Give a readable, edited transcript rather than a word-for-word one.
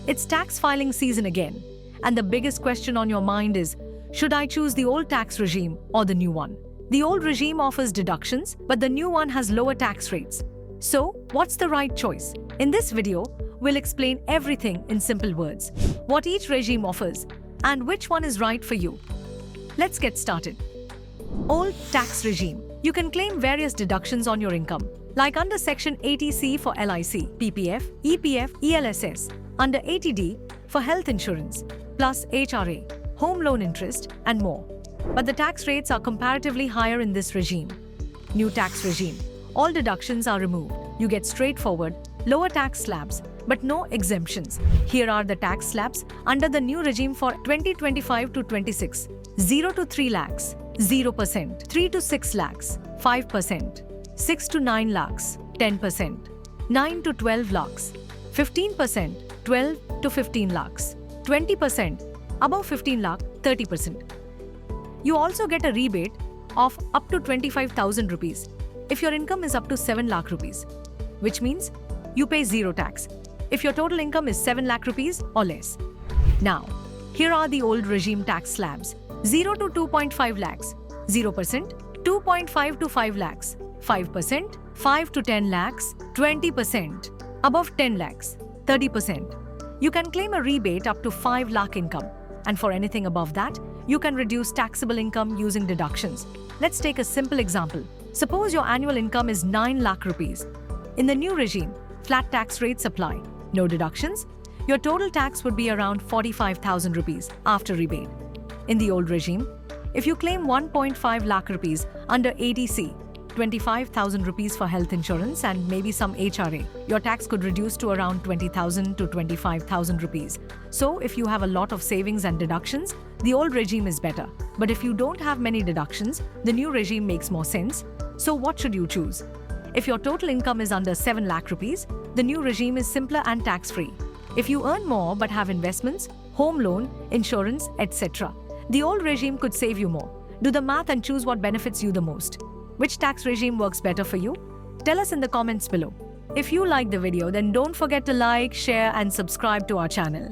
It's tax filing season again, and the biggest question on your mind is, should I choose the old tax regime or the new one? The old regime offers deductions, but the new one has lower tax rates. So, what's the right choice? In this video, we'll explain everything in simple words, what each regime offers, and which one is right for you. Let's get started. Old tax regime. You can claim various deductions on your income, like under Section 80C for LIC, PPF, EPF, ELSS, under 80D for health insurance, plus HRA, home loan interest, and more. But the tax rates are comparatively higher in this regime. New tax regime. All deductions are removed. You get straightforward, lower tax slabs, but no exemptions. Here are the tax slabs under the new regime for 2025 to 26. 0 to 3 lakhs, 0%, 3 to 6 lakhs, 5%, 6 to 9 lakhs, 10%, 9 to 12 lakhs, 15%, 12 to 15 lakhs, 20%, above 15 lakh, 30%. You also get a rebate of up to 25,000 rupees if your income is up to 7 lakh rupees, which means you pay zero tax if your total income is 7 lakh rupees or less. Now, here are the old regime tax slabs. 0 to 2.5 lakhs, 0%, 2.5 to 5 lakhs, 5%, 5 to 10 lakhs, 20%, above 10 lakhs, 30%. You can claim a rebate up to 5 lakh income, and for anything above that, you can reduce taxable income using deductions. Let's take a simple example. Suppose your annual income is 9 lakh rupees. In the new regime, flat tax rates apply, no deductions. Your total tax would be around 45,000 rupees after rebate. In the old regime, if you claim 1.5 lakh rupees under 80C, 25,000 rupees for health insurance and maybe some HRA, your tax could reduce to around 20,000 to 25,000 rupees. So if you have a lot of savings and deductions, the old regime is better. But if you don't have many deductions, the new regime makes more sense. So what should you choose? If your total income is under 7 lakh rupees, the new regime is simpler and tax-free. If you earn more but have investments, home loan, insurance, etc., the old regime could save you more. Do the math and choose what benefits you the most. Which tax regime works better for you? Tell us in the comments below. If you like the video, then don't forget to like, share, and subscribe to our channel.